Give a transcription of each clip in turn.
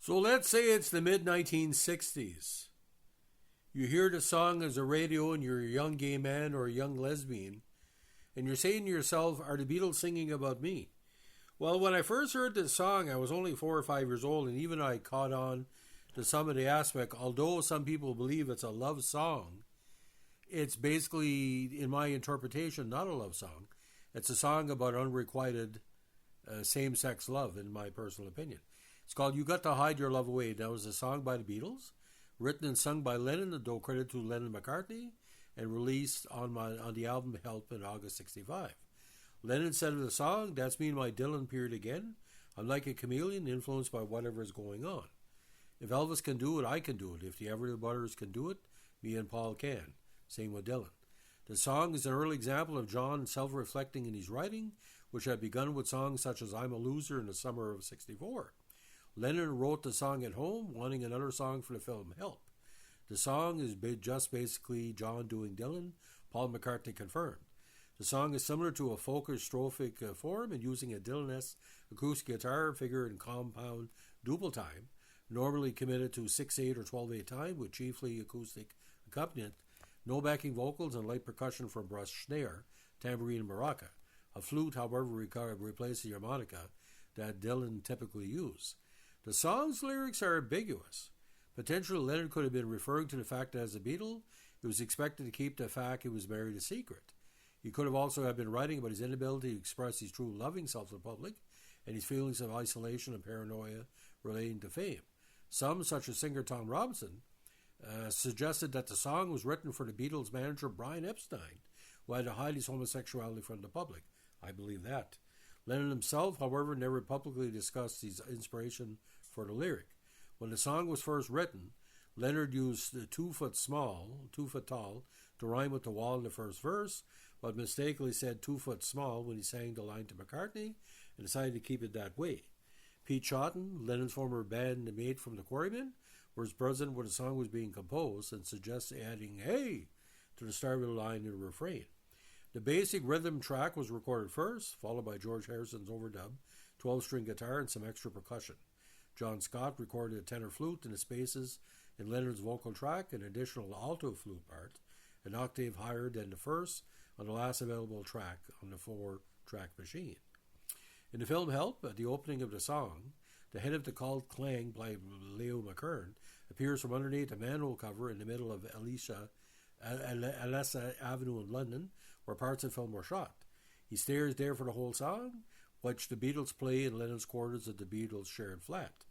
So let's say it's the mid-1960s. You hear the song as a radio and you're a young gay man or a young lesbian, and you're saying to yourself, are the Beatles singing about me? Well, when I first heard this song, I was only 4 or 5 years old, and even I caught on to some of the aspect. Although some people believe it's a love song, it's basically, in my interpretation, not a love song. It's a song about unrequited same-sex love, in my personal opinion. It's called You Got to Hide Your Love Away. That was a song by the Beatles, written and sung by Lennon, and though credit to Lennon McCartney, and released on the album Help in August 65. Lennon said of the song, "That's me in my Dylan period again. I'm like a chameleon influenced by whatever is going on. If Elvis can do it, I can do it. If the Everly Brothers can do it, me and Paul can." Same with Dylan. The song is an early example of John self-reflecting in his writing, which had begun with songs such as I'm a Loser in the summer of 64. Lennon wrote the song at home, wanting another song for the film Help. The song is just basically John doing Dylan, Paul McCartney confirmed. The song is similar to a folkish strophic form and using a Dylan-esque acoustic guitar figure in compound double time, normally committed to 6/8 or 12/8 time with chiefly acoustic accompaniment, no backing vocals and light percussion from brass snare, tambourine and maraca. A flute, however, replaces the harmonica that Dylan typically used. The song's lyrics are ambiguous. Potentially, Lennon could have been referring to the fact that as a Beatle, he was expected to keep the fact he was married a secret. He could have also been writing about his inability to express his true loving self to the public and his feelings of isolation and paranoia relating to fame. Some, such as singer Tom Robinson, suggested that the song was written for the Beatles' manager Brian Epstein, who had to hide his homosexuality from the public. I believe that. Lennon himself, however, never publicly discussed his inspiration for the lyric. When the song was first written, Leonard used 2 foot tall, to rhyme with the wall in the first verse, but mistakenly said 2 foot small when he sang the line to McCartney and decided to keep it that way. Pete Shotton, Lennon's former bandmate from the Quarrymen, was present when the song was being composed and suggested adding "hey" to the start of the line in the refrain. The basic rhythm track was recorded first, followed by George Harrison's overdub, 12-string guitar, and some extra percussion. John Scott recorded a tenor flute in the spaces in Lennon's vocal track, an additional alto flute part, an octave higher than the first on the last available track on the 4-track machine. In the film Help, at the opening of the song, the head of the cult Clang by Leo McKern appears from underneath a manhole cover in the middle of Alessa Avenue in London, where parts of the film were shot. He stays there for the whole song, which the Beatles play in Lennon's quarters at the Beatles' shared flat.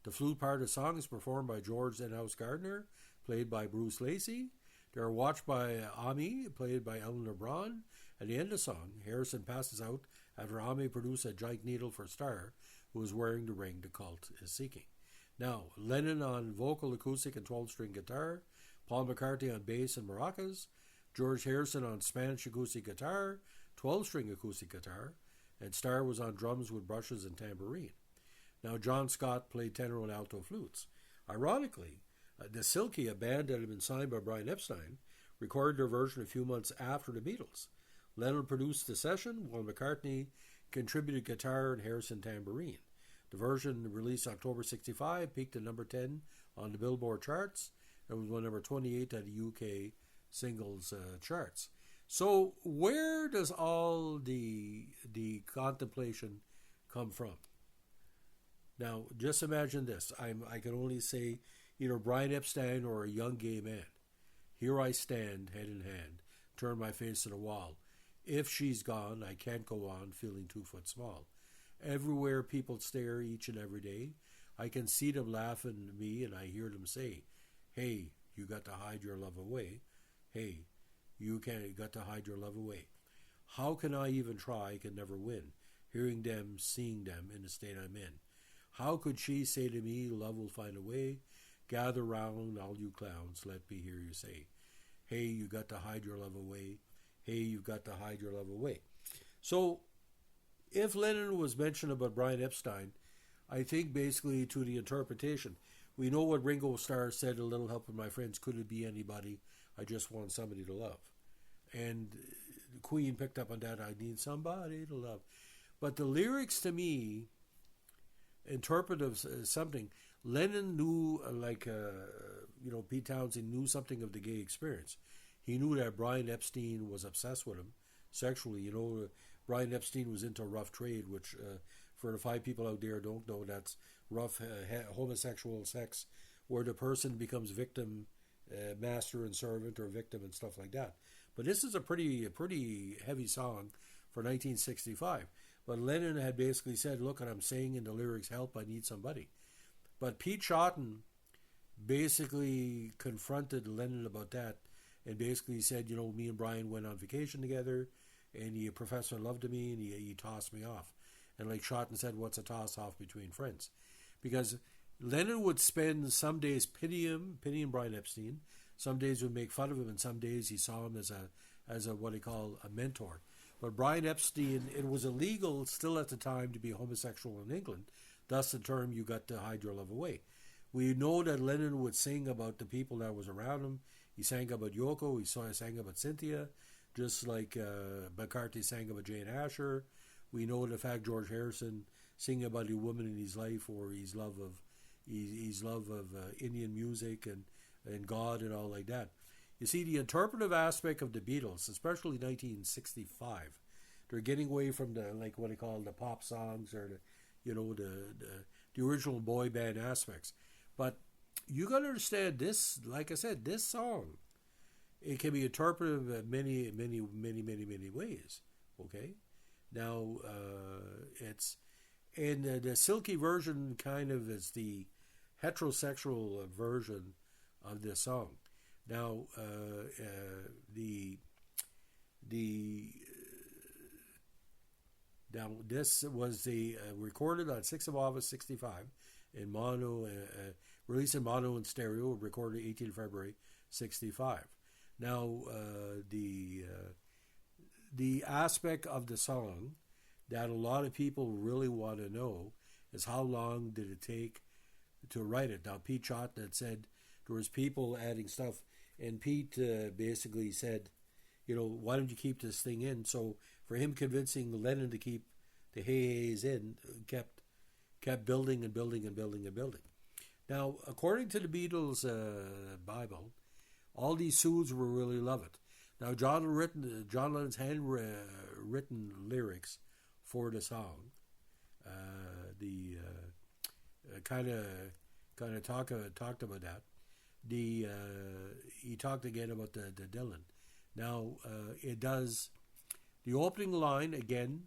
The flute part of the song is performed by George Enhouse Gardner, played by Bruce Lacey. They are watched by Ami, played by Eleanor Braun. At the end of the song, Harrison passes out after Ami produced a giant needle for Starr, who is wearing the ring the cult is seeking. Now, Lennon on vocal, acoustic, and 12-string guitar, Paul McCartney on bass and maracas, George Harrison on Spanish acoustic guitar, 12-string acoustic guitar, and Starr was on drums with brushes and tambourine. Now, John Scott played tenor and alto flutes. Ironically, the Silky, a band that had been signed by Brian Epstein, recorded their version a few months after the Beatles. Lennon produced the session, while McCartney contributed guitar and Harrison tambourine. The version, released October 65, peaked at number 10 on the Billboard charts and was number 28 at the UK singles charts. So where does all the contemplation come from? Now, just imagine this. I can only say either Brian Epstein or a young gay man. Here I stand, head in hand, turn my face to the wall. If she's gone, I can't go on feeling 2 foot small. Everywhere people stare each and every day. I can see them laughing at me and I hear them say, "Hey, you got to hide your love away. Hey, you got to hide your love away." How can I even try? I can never win. Hearing them, seeing them in the state I'm in. How could she say to me, "Love will find a way. Gather round, all you clowns, let me hear you say, hey, you got to hide your love away. Hey, you've got to hide your love away." So, if Lennon was mentioned about Brian Epstein, I think basically to the interpretation, we know what Ringo Starr said, "A little help with my friends, could it be anybody? I just want somebody to love." And the Queen picked up on that, "I need somebody to love." But the lyrics to me interpretive something. Lennon knew, Pete Townsend knew something of the gay experience. He knew that Brian Epstein was obsessed with him sexually. Brian Epstein was into rough trade, which for the 5 people out there don't know, that's rough homosexual sex, where the person becomes victim, master and servant, or victim and stuff like that. But this is a pretty heavy song for 1965. But Lennon had basically said, look, and I'm saying in the lyrics, help, I need somebody. But Pete Shotton basically confronted Lennon about that and basically said, me and Brian went on vacation together and he professed love to me and he tossed me off. And like Shotton said, what's a toss off between friends? Because Lennon would spend some days pitying Brian Epstein, some days would make fun of him, and some days he saw him as a what he called a mentor. But Brian Epstein, it was illegal still at the time to be homosexual in England. Thus the term, you got to hide your love away. We know that Lennon would sing about the people that was around him. He sang about Yoko. He sang about Cynthia, just like McCartney sang about Jane Asher. We know the fact George Harrison singing about a woman in his life, or his love of Indian music and God and all like that. You see, the interpretive aspect of the Beatles, especially 1965, they're getting away from the what they call the pop songs, or the original boy band aspects. But you got to understand this. Like I said, this song, it can be interpreted in many ways. Okay, now it's and the silky version kind of is the heterosexual version of this song. Now, now this was recorded on 6th of August 65 in mono, released in mono and stereo, recorded 18 February 65. Now, the aspect of the song that a lot of people really want to know is how long did it take to write it. Now, Pete Shotton had said there was people adding stuff, and Pete basically said, why don't you keep this thing in? So for him convincing Lennon to keep the Hey Hey's in, kept building and building and building and building. Now, according to the Beatles' Bible, all these suits will really love it. Now, John Lennon's handwritten lyrics for the song, kind of talked about that. He talked again about the Dylan. Now, it does the opening line again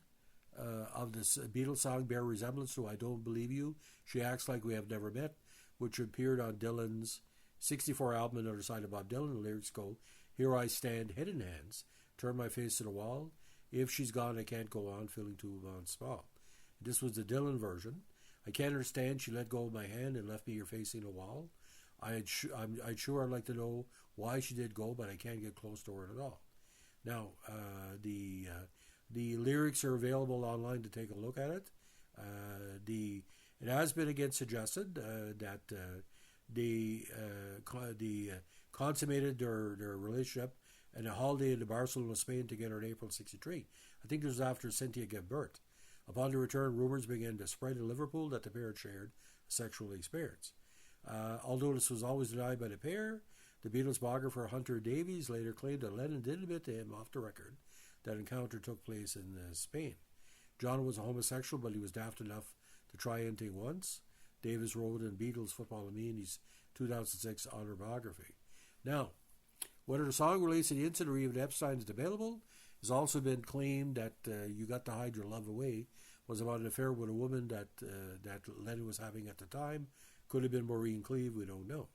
of this Beatles song bear resemblance to "I Don't Believe You." She acts like we have never met, which appeared on Dylan's '64 album, Another Side of Bob Dylan. The lyrics go, "Here I stand, head in hands, turn my face to the wall. If she's gone, I can't go on, feeling too small." This was the Dylan version. "I can't understand. She let go of my hand and left me here facing the wall. I'd sure like to know why she did go, but I can't get close to her at all." Now, the lyrics are available online to take a look at it. It has been again suggested that they consummated their relationship and a holiday in Barcelona, Spain together in April '63. I think this was after Cynthia gave birth. Upon their return, rumors began to spread in Liverpool that the pair had shared a sexual experience. Although this was always denied by the pair, the Beatles biographer Hunter Davies later claimed that Lennon did admit to him off the record that encounter took place in Spain. John was a homosexual, but he was daft enough to try anything once. Davies wrote in Beatles Football and Me in his 2006 autobiography. Now, whether the song relates to the incident or even Epstein is debatable, has also been claimed that You Got to Hide Your Love Away was about an affair with a woman that Lennon was having at the time. Could have been Maureen Cleave, we don't know.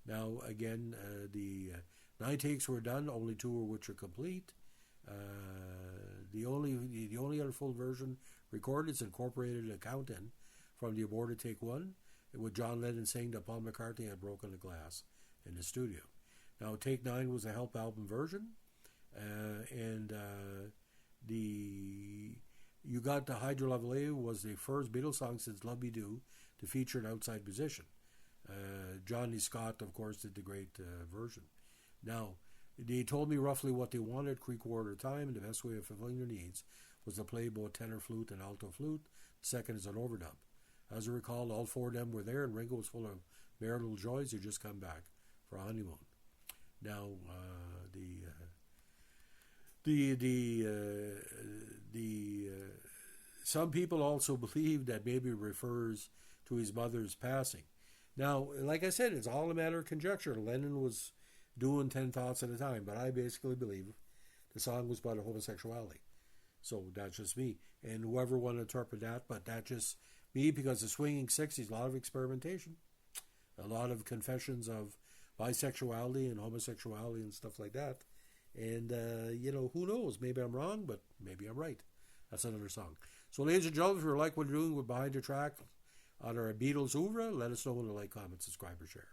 Now, again, the 9 takes were done, only 2 of which are complete. The only other full version recorded is incorporated a count-in from the aborted take 1, with John Lennon saying that Paul McCartney had broken the glass in the studio. Now, take 9 was a Help album version, and the You Got to Hide Your Love Away was the first Beatles song since Love Me Do to feature an outside musician. Johnny Scott, of course, did the great version. Now, they told me roughly what they wanted, 3/4 time, and the best way of fulfilling their needs was to play both tenor flute and alto flute. The second is an overdub. As I recall, all four of them were there, and Ringo was full of marital joys. He'd just come back for a honeymoon. Now, some people also believe that maybe it refers to his mother's passing. Now, like I said, it's all a matter of conjecture. Lennon was doing 10 thoughts at a time, but I basically believe the song was about homosexuality. So that's just me. And whoever want to interpret that, but that's just me, because the swinging 60s, a lot of experimentation, a lot of confessions of bisexuality and homosexuality and stuff like that. And, who knows? Maybe I'm wrong, but maybe I'm right. That's another song. So, ladies and gentlemen, if you like what we're doing with Behind the Track on our Beatles oeuvre, let us know in the like, comment, subscribe, or share.